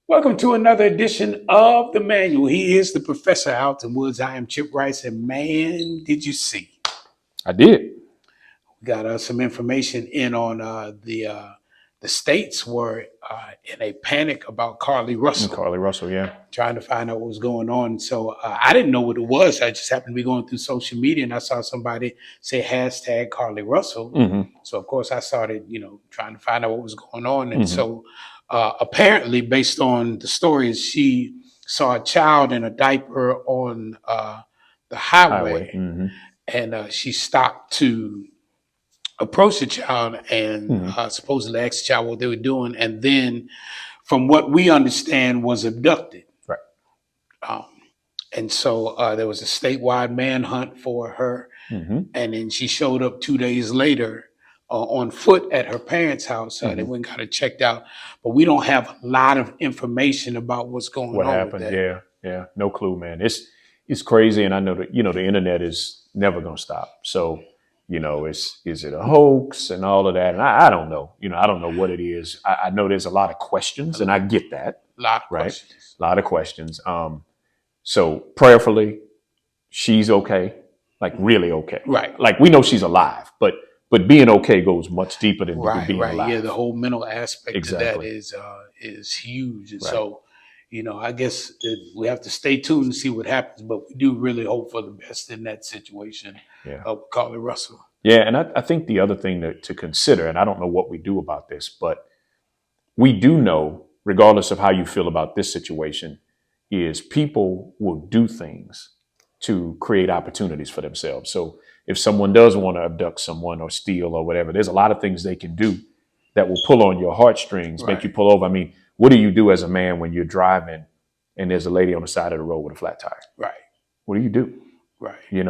Welcome to another edition of the Manual. He is the Professor Alton Woods. I am Chip Rice, and man, did you see? I did. We got some information in on the states were in a panic about Carly Russell, Carly Russell, yeah. trying to find out what was going on. So I didn't know what it was. I just happened to be going through social media, and I saw somebody say hashtag Carly Russell. So of course I started, trying to find out what was going on, and so. Apparently, based on the stories, she saw a child in a diaper on the highway, and she stopped to approach the child and supposedly asked the child what they were doing, and then, from what we understand, was abducted. Right. Um, and so there was a statewide manhunt for her, and then she showed up 2 days later on foot at her parents' house. They went and got her checked out, but we don't have a lot of information about what's going What on happened? with that. Yeah. No clue, man. It's crazy, and I know that the internet is never gonna stop. So is it a hoax and all of that? And I don't know. I don't know what it is. I know there's a lot of questions, and I get that. A lot of Right? questions. A lot of questions. So prayerfully, she's okay, like really okay. Right. Like we know she's alive, but being okay goes much deeper than Right, being right. alive. Yeah, the whole mental aspect Exactly. of that is huge. And Right. so, I guess we have to stay tuned and see what happens, but we do really hope for the best in that situation Yeah. of Carly Russell. Yeah, and I think the other thing to consider, and I don't know what we do about this, but we do know, regardless of how you feel about this situation, is people will do things to create opportunities for themselves. So if someone does want to abduct someone or steal or whatever, there's a lot of things they can do that will pull on your heartstrings, make Right. you pull over. I mean, what do you do as a man when you're driving and there's a lady on the side of the road with a flat tire? Right, What do you do? right. I There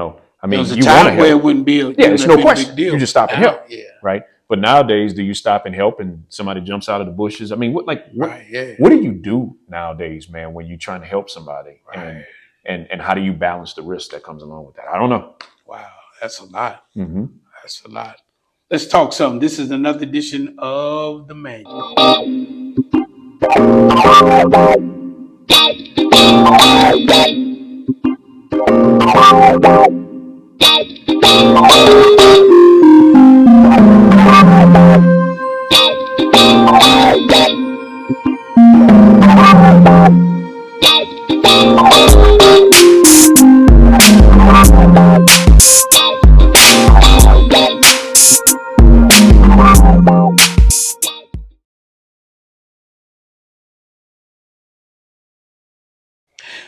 mean, was a you want to time where it help. wouldn't be Yeah, it's no a question. big deal. You just stop and Now, help, yeah. right? But nowadays, do you stop and help and somebody jumps out of the bushes? I mean, Right, yeah. what do you do nowadays, man, when you're trying to help somebody? Right. And how do you balance the risk that comes along with that? I don't know. Wow, that's a lot. Mm-hmm. That's a lot. Let's talk something. This is another edition of the Manual.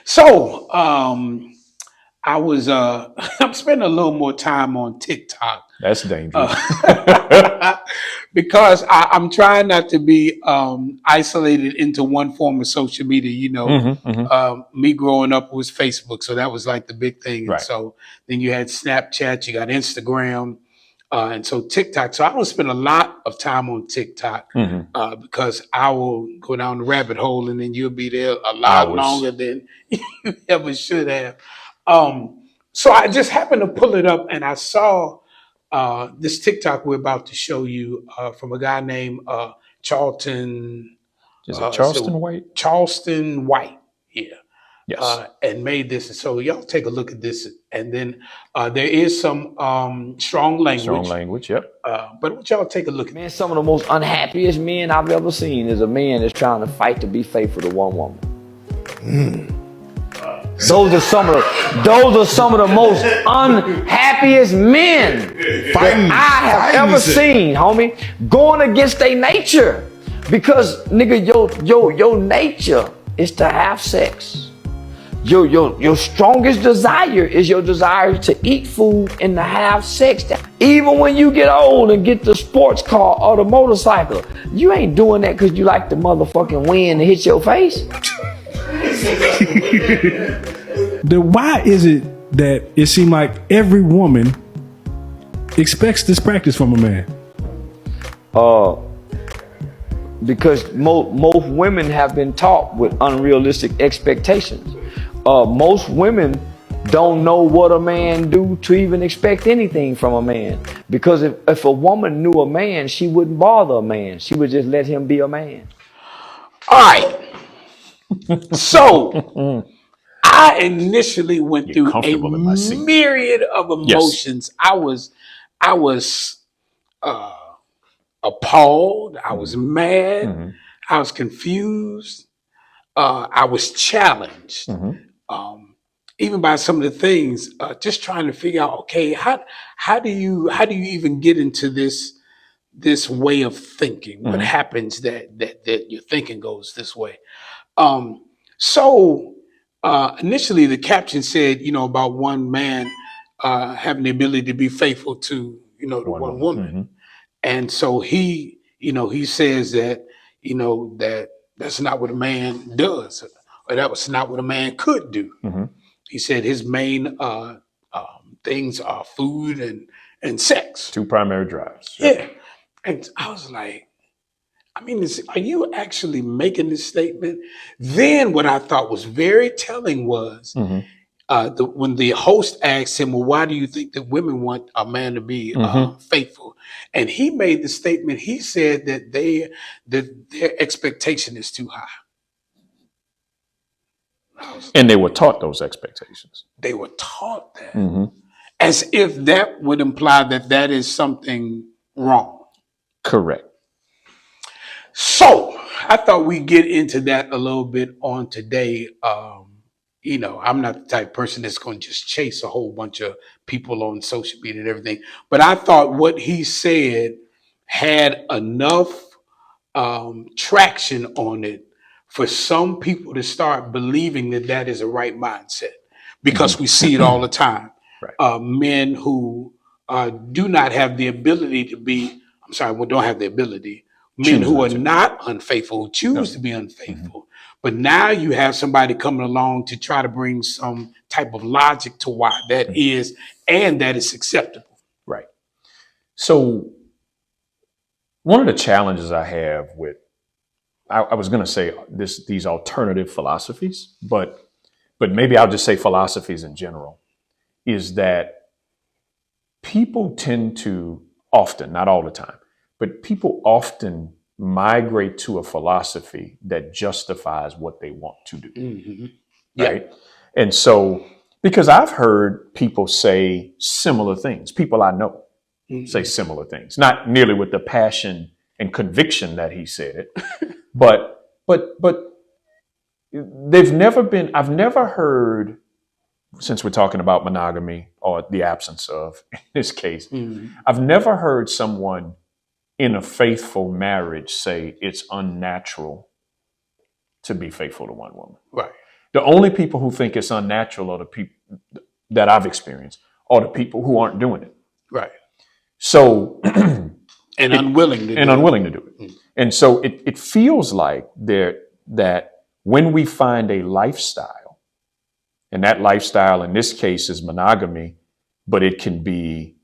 So, I was I'm spending a little more time on TikTok That's dangerous. because I'm trying not to be isolated into one form of social media. Me growing up was Facebook, so that was like the big thing. And Right. so then you had Snapchat, you got Instagram, and so TikTok. So I don't spend a lot of time on TikTok because I will go down the rabbit hole, and then you'll be there a lot Hours. longer than you ever should have. So I just happened to pull it up, and I saw this TikTok we're about to show you from a guy named Charlton. Is it Charleston White? Charleston White, yeah. Yes. And made this. And so y'all take a look at this. And then there is some strong language. Strong language, yep. But what y'all take a look at. Man, some of the most unhappiest men I've ever seen is a man that's trying to fight to be faithful to one woman. Those are some of the most unhappiest men that I have ever seen, homie. Going against their nature. Because nigga, your nature is to have sex. Your strongest desire is your desire to eat food and to have sex. Even when you get old and get the sports car or the motorcycle, you ain't doing that because you like the motherfucking wind to hit your face. Then why is it that it seems like every woman expects this practice from a man? Because most women have been taught with unrealistic expectations. Most women don't know what a man do to even expect anything from a man. Because if a woman knew a man, she wouldn't bother a man. She would just let him be a man. All right. So I initially went You're through a comfortable in my seat. myriad of Yes. emotions. I was uh, appalled. I was mad. Mm-hmm. I was confused. I was challenged, Mm-hmm. um, even by some of the things. Just trying to figure out, okay, how do you even get into this way of thinking? What Mm-hmm. happens that your thinking goes this way? So initially, the caption said, about one man having the ability to be faithful to, the One one woman. woman. Mm-hmm. And so he says that, that's not what a man does, or that was not what a man could do. Mm-hmm. He said his main things are food and sex. Two primary drives. Yep. Yeah. And I was like, I mean, are you actually making this statement? Then what I thought was very telling was Mm-hmm. when the host asked him, well, why do you think that women want a man to be Mm-hmm. faithful? And he made the statement, he said that their expectation is too high. And they were taught those expectations. They were taught that, Mm-hmm. as if that would imply that that is something wrong. Correct. So I thought we'd get into that a little bit on today. I'm not the type of person that's going to just chase a whole bunch of people on social media and everything. But I thought what he said had enough traction on it for some people to start believing that that is a right mindset, because we see it all the time. Right. Men who do not have the ability to be, I'm sorry, well, don't have the ability. Men Choose who not are to. not unfaithful, who choose to be unfaithful. But now you have somebody coming along to try to bring some type of logic to why that is, and that is acceptable. Right. So one of the challenges I have with, I was going to say these alternative philosophies, but maybe I'll just say philosophies in general, is that people tend to often, not all the time, but people often migrate to a philosophy that justifies what they want to do. Mm-hmm. Yeah. Right. And so, because I've heard people say similar things, people I know say similar things, not nearly with the passion and conviction that he said it, but I've never heard, since we're talking about monogamy or the absence of, in this case, I've never heard someone in a faithful marriage say it's unnatural to be faithful to one woman. Right. The only people who think it's unnatural are the people that I've experienced, are the people who aren't doing it. Right. So And unwilling to do it. And so it feels like that when we find a lifestyle, and that lifestyle in this case is monogamy, but it can be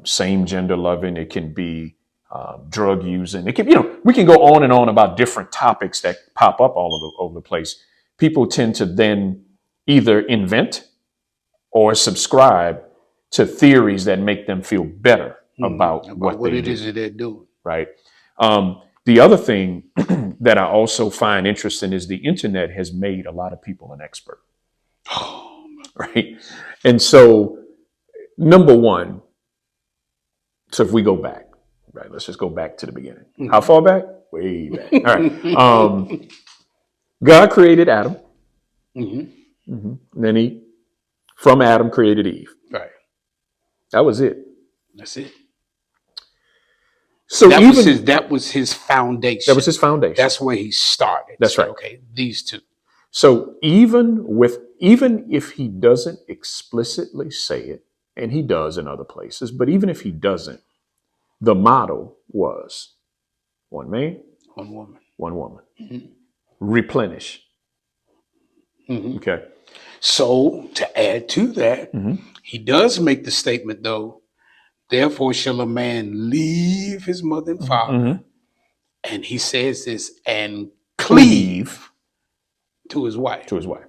same gender loving, it can be drug using, it can, we can go on and on about different topics that pop up all over the place. People tend to then either invent or subscribe to theories that make them feel better about what it do. is that they're doing. Right. The other thing that I also find interesting is the internet has made a lot of people an expert. Right. And so, number one, so if we go back, right, let's just go back to the beginning. How far back? Way back. All right. God created Adam. Then he, from Adam, created Eve. Right. That was it. That's it. So that even was his foundation. That was his foundation. That's where he started. That's So, right. Okay, these two. So even if he doesn't explicitly say it, and he does in other places, but even if he doesn't, the model was one man, One woman. one woman. Replenish. Okay. So to add to that, he does make the statement though, therefore shall a man leave his mother and father, and he says this, and cleave to his wife. To his wife.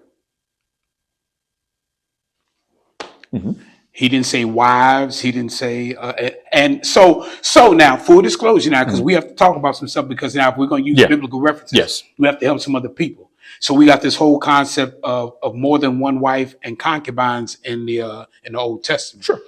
He didn't say wives. He didn't say, and so now, full disclosure now, because we have to talk about some stuff, because now if we're going to use biblical references, Yes. we have to help some other people. So we got this whole concept of more than one wife and concubines in the Old Testament. Sure.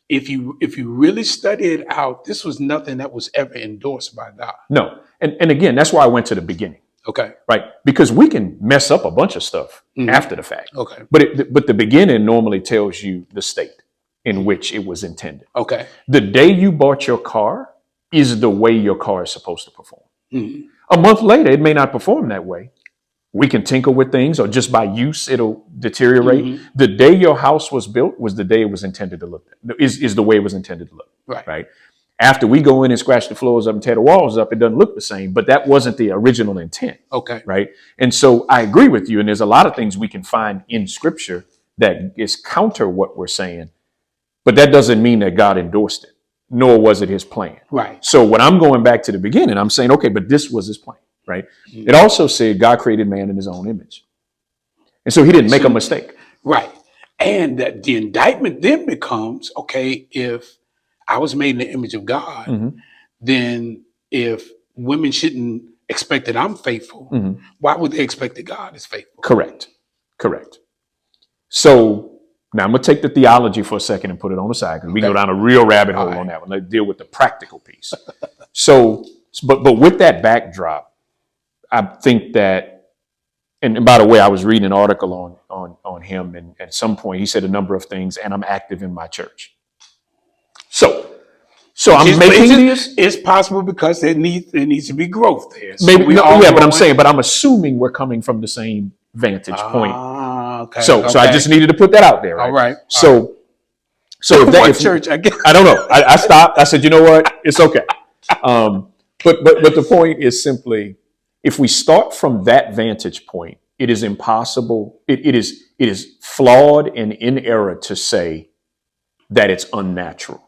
If you really study it out, this was nothing that was ever endorsed by God. No. And again, that's why I went to the beginning. Okay. Right. Because we can mess up a bunch of stuff after the fact. Okay. But the beginning normally tells you the state in which it was intended. Okay. The day you bought your car is the way your car is supposed to perform. Mm-hmm. A month later, it may not perform that way. We can tinker with things, or just by use, it'll deteriorate. Mm-hmm. The day your house was built was the day it was intended to look. Is the way it was intended to look. Right. After we go in and scratch the floors up and tear the walls up, it doesn't look the same. But that wasn't the original intent. Okay. Right. And so I agree with you. And there's a lot of things we can find in Scripture that is counter what we're saying. But that doesn't mean that God endorsed it, nor was it his plan. Right. So when I'm going back to the beginning, I'm saying, okay, but this was his plan. Right. Mm-hmm. It also said God created man in his own image. And so he didn't make a mistake. Right. And that the indictment then becomes, okay, if I was made in the image of God, then if women shouldn't expect that I'm faithful, why would they expect that God is faithful? Correct. So now I'm going to take the theology for a second and put it on the side, because we can go down a real rabbit hole on that one. Let's deal with the practical piece. So, but with that backdrop, I think that, and by the way, I was reading an article on him, and at some point he said a number of things, and I'm active in my church. So I'm making this. It's possible because there needs to be growth there. So maybe but I'm saying, but I'm assuming we're coming from the same vantage point. Okay. So I just needed to put that out there. Right? All right. So what church? I don't know. I stopped. I said, you know what? It's okay. But the point is simply, if we start from that vantage point, it is impossible. It is flawed and in error to say that it's unnatural,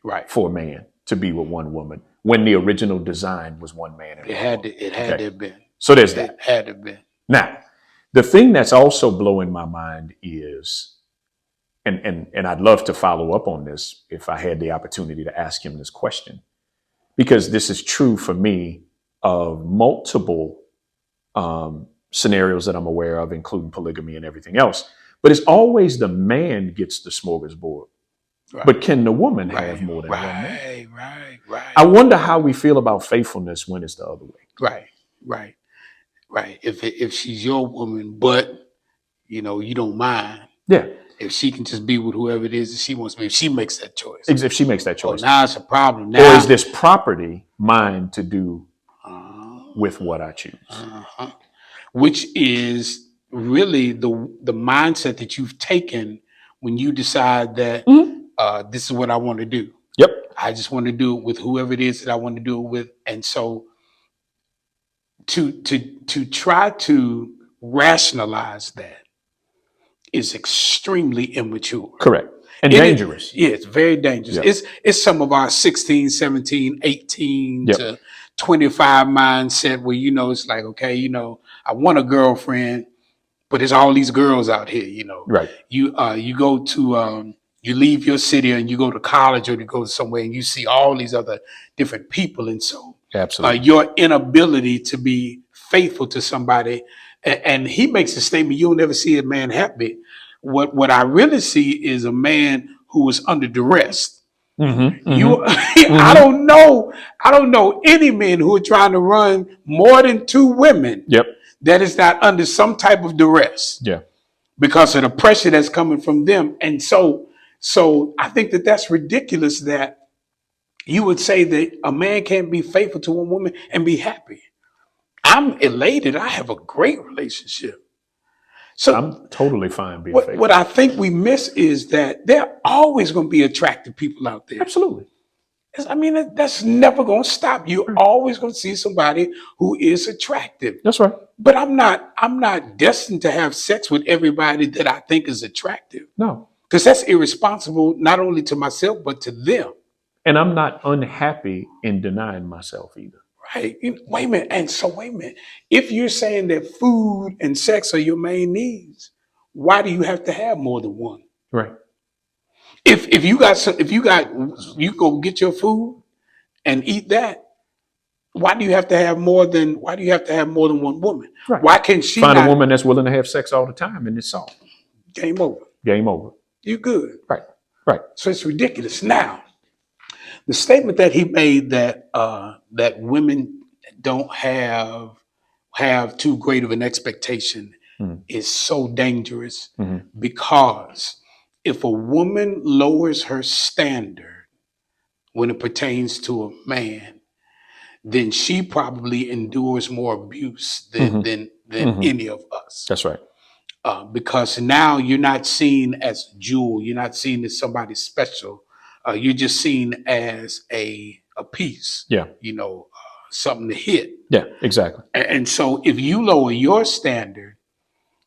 right, for a man to be with one woman when the original design was one man. And it had to have been. So there's that. It had to have been. Now, the thing that's also blowing my mind is, and I'd love to follow up on this if I had the opportunity to ask him this question, because this is true for me of multiple scenarios that I'm aware of, including polygamy and everything else. But it's always the man gets the smorgasbord. Right. But can the woman have more than one man? Right. I wonder how we feel about faithfulness when it's the other way. Right. If she's your woman, but you don't mind. Yeah. If she can just be with whoever it is that she wants to be, if she makes that choice. If she makes that choice. Now it's a problem. Or is this property mine to do with what I choose? Which is really the mindset that you've taken when you decide that this is what I want to do. Yep. I just want to do it with whoever it is that I want to do it with. And so to try to rationalize that is extremely immature. Correct. And dangerous. It's very dangerous. Yep. It's some of our 16, 17, 18 to 25 mindset where, it's like, okay, I want a girlfriend, but there's all these girls out here, Right. You go to, you leave your city and you go to college or you go somewhere and you see all these other different people. And so absolutely, your inability to be faithful to somebody, and he makes a statement, you'll never see a man happy. What I really see is a man who is under duress. I don't know any men who are trying to run more than two women. Yep. That is not under some type of duress. Yeah. Because of the pressure that's coming from them. And so I think that that's ridiculous that you would say that a man can't be faithful to one woman and be happy. I'm elated. I have a great relationship. So I'm totally fine being faithful. What I think we miss is that there are always going to be attractive people out there. Absolutely. I mean, that's never going to stop. You're always going to see somebody who is attractive. That's right. But I'm not destined to have sex with everybody that I think is attractive. No. Because that's irresponsible, not only to myself, but to them. And I'm not unhappy in denying myself either. Right. Wait a minute. If you're saying that food and sex are your main needs, why do you have to have more than one? Right. If you go get your food and eat that, Why do you have to have more than one woman? Right. Why can't she Find not? a woman that's willing to have sex all the time, and it's solved. Game over. Game over. You good. Right. Right. So it's ridiculous. Now, the statement that he made that that women don't have too great of an expectation is so dangerous, because if a woman lowers her standard when it pertains to a man, then she probably endures more abuse than any of us. That's right. Because now you're not seen as a jewel, you're not seen as somebody special. You're just seen as a piece. Yeah. Something to hit. Yeah. Exactly. And so if you lower your standard,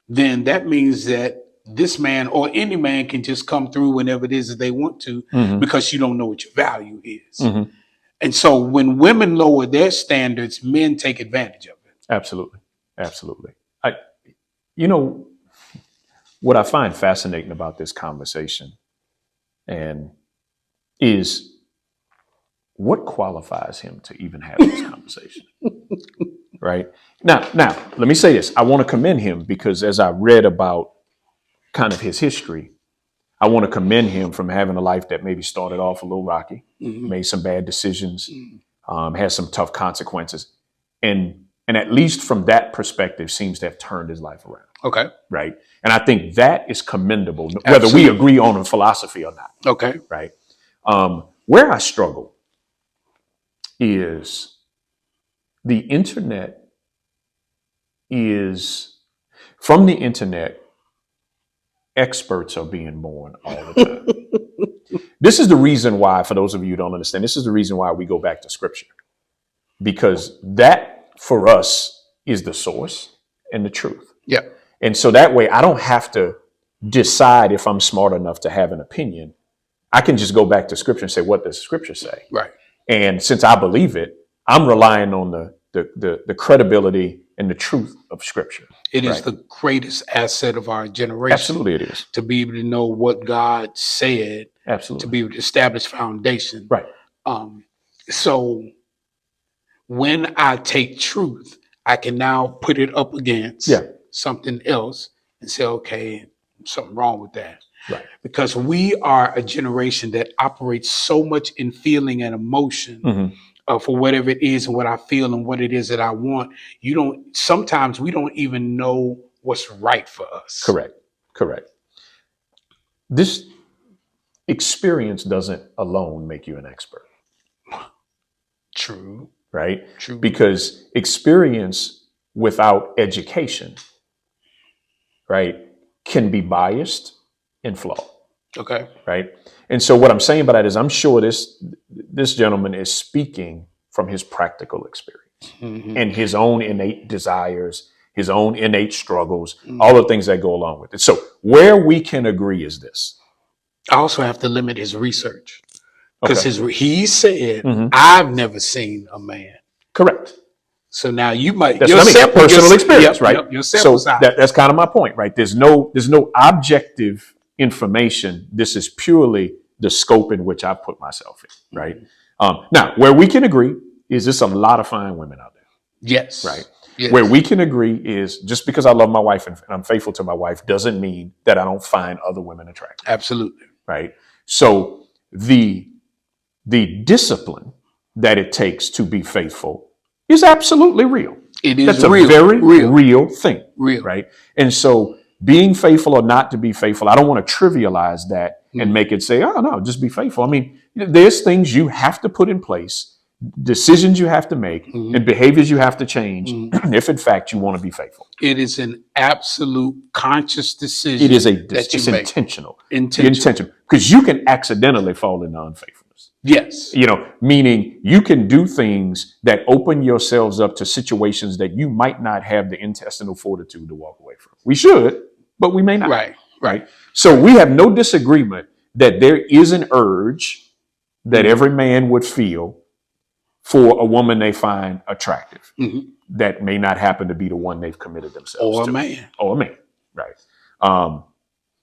then that means that this man or any man can just come through whenever it is that they want to, because you don't know what your value is. And so when women lower their standards, men take advantage of it. Absolutely. Absolutely. What I find fascinating about this conversation and is what qualifies him to even have this conversation. Right. Now, let me say this. I want to commend him because as I read about kind of his history, I want to commend him from having a life that maybe started off a little rocky, made some bad decisions, had some tough consequences. And at least from that perspective, seems to have turned his life around. Okay. Right. And I think that is commendable, whether Absolutely. we agree on a philosophy or not. Okay. Right. Where I struggle is the internet from the internet, experts are being born all the time. This is the reason why, for those of you who don't understand, this is the reason why we go back to scripture. Because that, for us, is the source and the truth. Yeah. And so that way, I don't have to decide if I'm smart enough to have an opinion. I can just go back to scripture and say, what does scripture say? Right. And since I believe it, I'm relying on the credibility and the truth of scripture. It is the greatest asset of our generation. Absolutely it is. To be able to know what God said. Absolutely. To be able to establish foundation. Right. So when I take truth, I can now put it up against something else and say, okay, something wrong with that. Right. Because We are a generation that operates so much in feeling and emotion for whatever it is and what I feel and what it is that I want. Sometimes we don't even know what's right for us. Correct. This experience doesn't alone make you an expert. True. Right? True. Because experience without education, right, can be biased and flawed. Okay. Right. And so what I'm saying by that is I'm sure this gentleman is speaking from his practical experience and his own innate desires, his own innate struggles, all the things that go along with it. So where we can agree is this. I also have to limit his research because he said, Mm-hmm. I've never seen a man. Correct. So now you might that's what I mean. Personal experience, right? Your sample so size. That's kind of my point, right? There's no objective information. This is purely the scope in which I put myself in, right? Now, where we can agree is there's a lot of fine women out there. Yes. Right. Yes. Where we can agree is just because I love my wife and I'm faithful to my wife doesn't mean that I don't find other women attractive. Absolutely. Right. So the discipline that it takes to be faithful is absolutely real. It is That's real. a very real thing. Real. Right. And so being faithful or not to be faithful, I don't want to trivialize that and make it say, oh, no, just be faithful. I mean, there's things you have to put in place, decisions you have to make, and behaviors you have to change if, in fact, you want to be faithful. It is an absolute conscious decision. It is it's intentional. Intentional. Because you can accidentally fall into unfaithfulness. Yes. Meaning you can do things that open yourselves up to situations that you might not have the intestinal fortitude to walk away from. We should, but we may not. Right. So we have no disagreement that there is an urge that every man would feel for a woman they find attractive. That may not happen to be the one they've committed themselves to. Or a man. Right.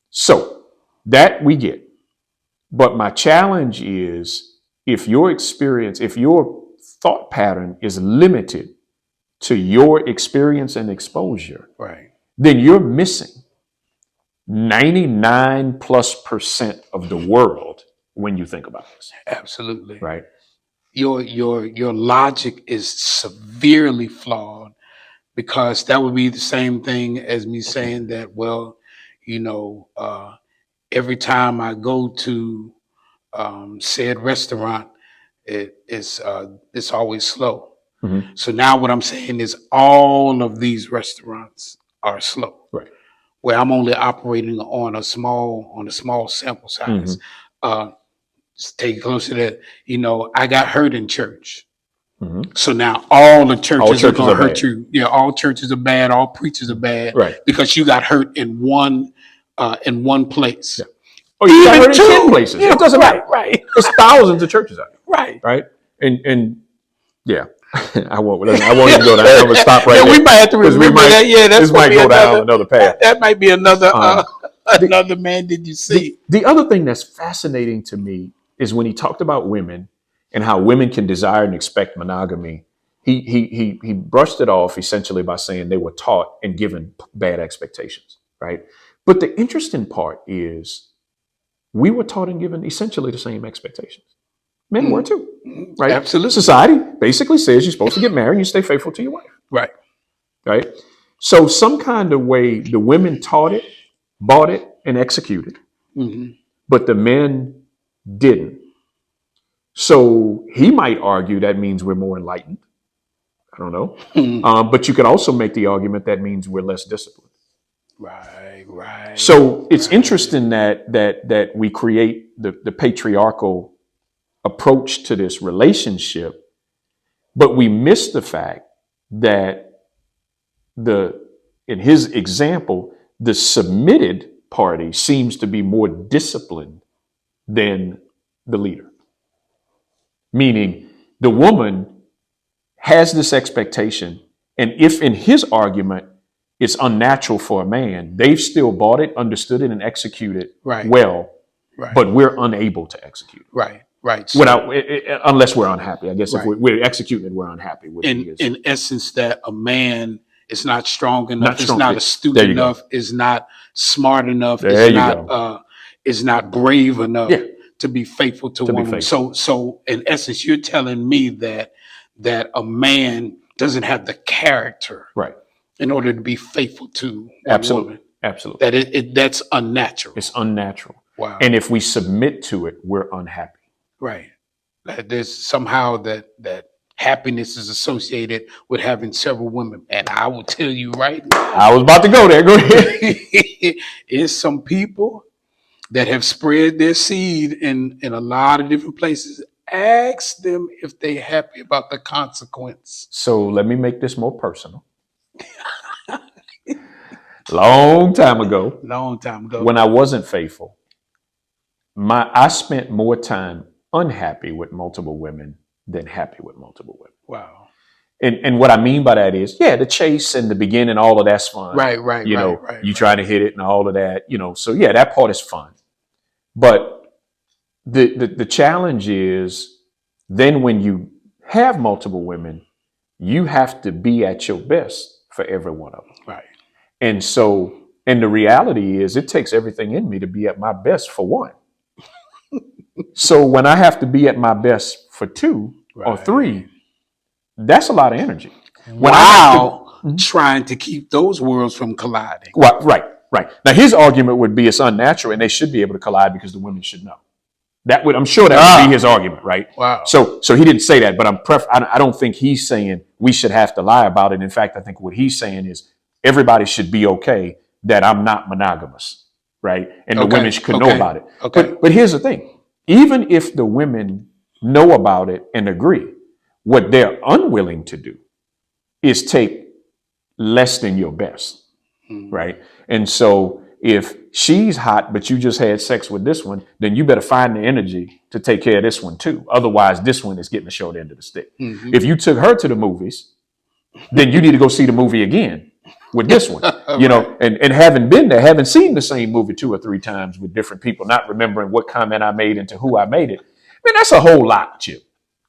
So that we get. But my challenge is if your thought pattern is limited to your experience and exposure, Right. then you're missing 99+% of the world when you think about this. Absolutely. Right. Your logic is severely flawed, because that would be the same thing as me saying that, well, you know, every time I go to said restaurant, it's always slow. Mhm. So now what I'm saying is all of these restaurants are slow, Right. where I'm only operating on a small sample size. Just take it close to that. You know, I got hurt in church. Mhm. So now all the churches are churches going are to hurt bad. you. Yeah, all churches are bad. All preachers are bad, Right. because you got hurt in one place. Yeah. Or you got Even hurt in 10 two. places. Yeah, It doesn't right, matter. right, There's thousands of churches out there. right. Right. And yeah, I won't even go down. I'm gonna stop right Yeah, there. we might have to 'Cause remember that. Yeah, that's this gonna might be go down another. another path. That might be another The- another man. Did you see? The other thing that's fascinating to me is when he talked about women and how women can desire and expect monogamy. He brushed it off essentially by saying they were taught and given bad expectations, right? But the interesting part is we were taught and given essentially the same expectations. Men were too, right? Absolutely. Society basically says you're supposed to get married and you stay faithful to your wife, Right. right? So some kind of way the women taught it, bought it, and executed, but the men didn't. So he might argue that means we're more enlightened. I don't know. But you could also make the argument that means we're less disciplined. Right. Right. So it's interesting that we create the patriarchal approach to this relationship, but we miss the fact that in his example, the submitted party seems to be more disciplined than the leader. Meaning the woman has this expectation, and if in his argument it's unnatural for a man, they've still bought it, understood it, and executed Right. well, Right. but we're unable to execute it. Right. Right. So Without, unless we're unhappy. I guess if Right. we're executing it, we're unhappy with in essence, that a man is not strong enough, Not is strong. not There astute you go. enough, is not smart enough, There you go. is not brave enough Yeah. to be faithful to To be one woman. faithful. So in essence, you're telling me that a man doesn't have the character Right. in order to be faithful to one Absolutely. woman. Absolutely. That that's unnatural. It's unnatural. Wow. And if we submit to it, we're unhappy. Right. That there's somehow that happiness is associated with having several women. And I will tell you right now, I was about to go there. Go ahead. is some people that have spread their seed in a lot of different places. Ask them if they're happy about the consequence. So let me make this more personal. Long time ago, when I wasn't faithful, I spent more time unhappy with multiple women than happy with multiple women. Wow. And what I mean by that is, yeah, the chase and the beginning, all of that's fun. Right. You try to hit it and all of that, so yeah, that part is fun. But the challenge is then when you have multiple women, you have to be at your best for every one of them. Right. And the reality is it takes everything in me to be at my best for one. So when I have to be at my best for two or three, that's a lot of energy. Trying to keep those worlds from colliding. Right. Now his argument would be it's unnatural and they should be able to collide because the women should know. I'm sure that would be his argument, right? Wow. So he didn't say that, but I don't think he's saying we should have to lie about it. In fact, I think what he's saying is everybody should be okay that I'm not monogamous, right? And the women could know about it. Okay. But here's the thing. Even if the women know about it and agree, what they're unwilling to do is take less than your best, right? And so if she's hot, but you just had sex with this one, then you better find the energy to take care of this one too. Otherwise, this one is getting the short end of the stick. If you took her to the movies, then you need to go see the movie again with this one, and having been there, having seen the same movie 2 or 3 times with different people, not remembering what comment I made and to who I made it. Man, that's a whole lot, Chip.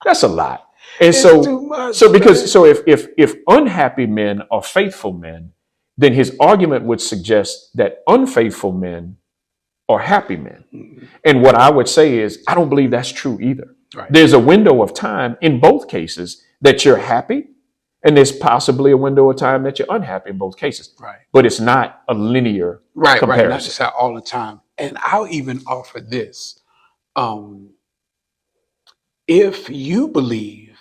That's a lot. And It's so, too much, if unhappy men are faithful men, then his argument would suggest that unfaithful men are happy men. Mhm. And what I would say is, I don't believe that's true either. Right. There's a window of time in both cases that you're happy, and there's possibly a window of time that you're unhappy in both cases. Right. But it's not a linear Right. comparison. Not just all the time. And I'll even offer this. If you believe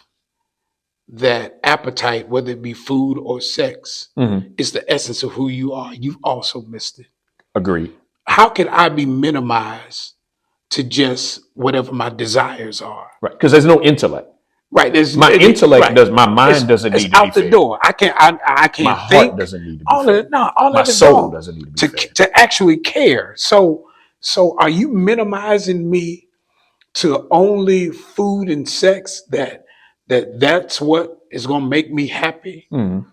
that appetite, whether it be food or sex, is the essence of who you are, you've also missed it. Agreed. How can I be minimized to just whatever my desires are? Right. Because there's no intellect. Right. My intellect does. My mind doesn't need to be out the fed. door. I can't My think. heart doesn't need to be All fed. of no, all My of it soul gone doesn't need to be fed. to actually care. So are you minimizing me to only food and sex? That's what is going to make me happy? Mhm.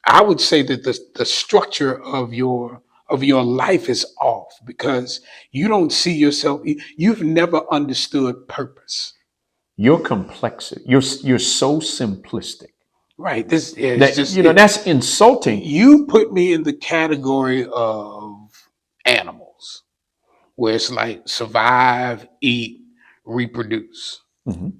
I would say that the structure of your life is off because you don't see yourself. You've never understood purpose. Your complexity. You're so simplistic. Right. This is That, just that's insulting. You put me in the category of animals, where it's like survive, eat, reproduce. Mhm.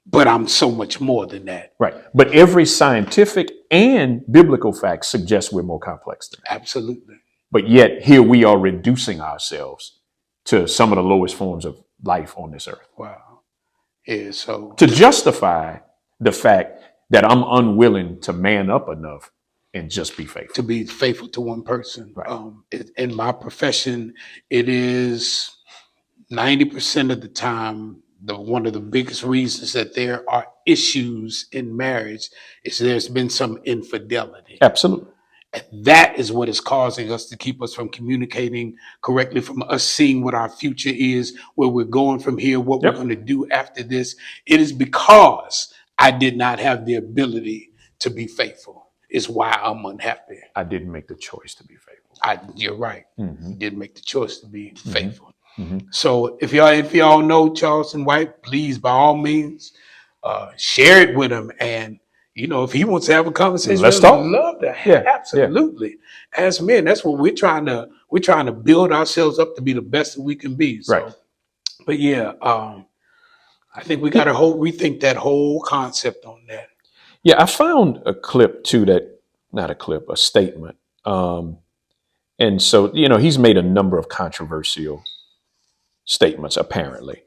But I'm so much more than that. Right. But every scientific and biblical fact suggests we're more complex than that. Absolutely. But yet here we are reducing ourselves to some of the lowest forms of life on this earth. Wow. Yeah. So To justify the fact that I'm unwilling to man up enough and just be faithful. to be faithful to one person. Right. In my profession, it is 90% of the time one of the biggest reasons that there are issues in marriage is there's been some infidelity. Absolutely. And that is what is causing us to keep us from communicating correctly, from us seeing what our future is, where we're going from here, what Yep. we're going to do after this. It is because I did not have the ability to be faithful is why I'm unhappy. I didn't make the choice to be faithful. You're right. Mhm. You did make the choice to be faithful. Mhm. So if y'all know Charleston White, please by all means share it with him. And if he wants to have a conversation, Let's I'd talk. love to. Yeah, Absolutely. As men, that's what we're trying to build ourselves up to be the best that we can be. So, Right. But yeah, I think we got to rethink that whole concept on that. Yeah, I found a clip too a statement. And so, he's made a number of controversial statements, apparently.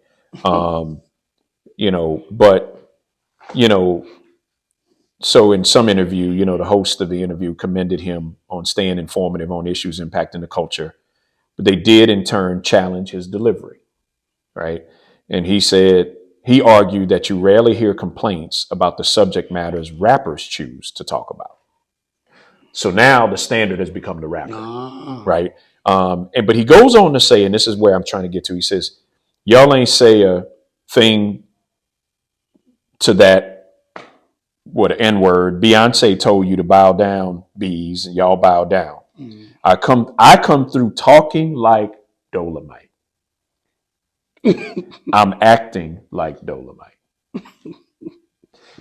So in some interview, the host of the interview commended him on staying informative on issues impacting the culture, but they did in turn challenge his delivery, right? And he argued that you rarely hear complaints about the subject matters rappers choose to talk about. So now the standard has become the rapper, right? But he goes on to say, and this is where I'm trying to get to, he says, y'all ain't say a thing to that, what an N-word. Beyonce told you to bow down, bees, and y'all bow down. I come through talking like Dolomite. I'm acting like Dolomite.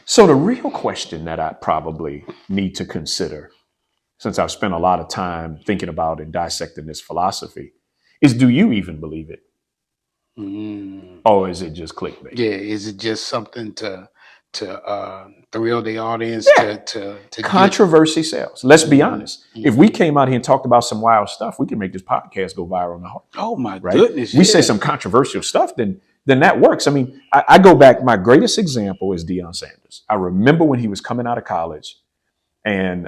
So the real question that I probably need to consider, since I've spent a lot of time thinking about and dissecting this philosophy, is do you even believe it? Or is it just clickbait? Yeah, is it just something to thrill the audience? Yeah. To Controversy sells. Let's be honest. If we came out here and talked about some wild stuff, we can make this podcast go viral in the heart. Oh my Right? goodness! We say some controversial stuff, then that works. I mean, I go back. My greatest example is Deion Sanders. I remember when he was coming out of college, and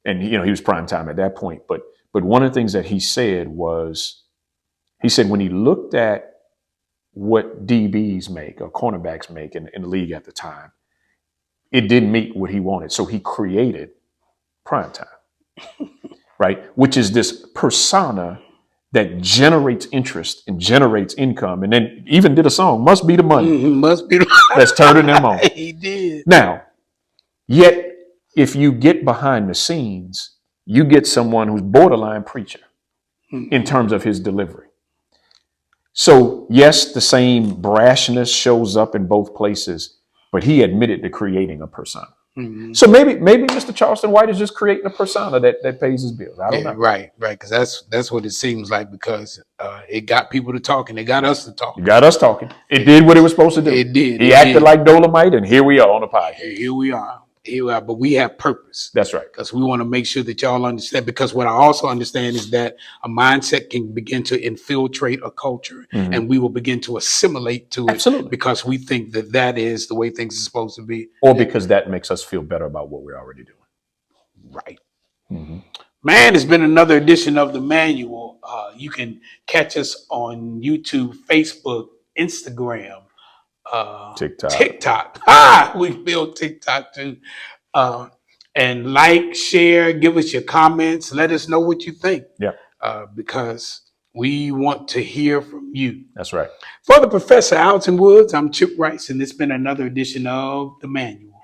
he was prime time at that point. But one of the things that he said was, when he looked at what DBs make or cornerbacks make in the league at the time, it didn't meet what he wanted. So he created primetime, right? Which is this persona that generates interest and generates income. And then even did a song, Must Be the Money. Must be That's turning them on. He did. Now, yet if you get behind the scenes, you get someone who's borderline preacher in terms of his delivery. So yes, the same brashness shows up in both places, but he admitted to creating a persona. Mm-hmm. So maybe Mr. Charleston White is just creating a persona that pays his bills. I don't know. Right, because that's what it seems like, because it got people to talking. It got us to talk. You got us talking. It did what it was supposed to do. It did. He acted like Dolomite, and here we are on the podcast. Here we are. But we have purpose. That's right. Because we want to make sure that y'all understand. Because what I also understand is that a mindset can begin to infiltrate a culture, and we will begin to assimilate to it. Absolutely. Because we think that is the way things are supposed to be. Or because that makes us feel better about what we're already doing. Right. Man, it's been another edition of The Manual. You can catch us on YouTube, Facebook, Instagram, TikTok. We built TikTok too. And like, share, give us your comments. Let us know what you think. Yeah. Because we want to hear from you. That's right. For the Professor Alton Woods, I'm Chip Rice, and it's been another edition of The Manual.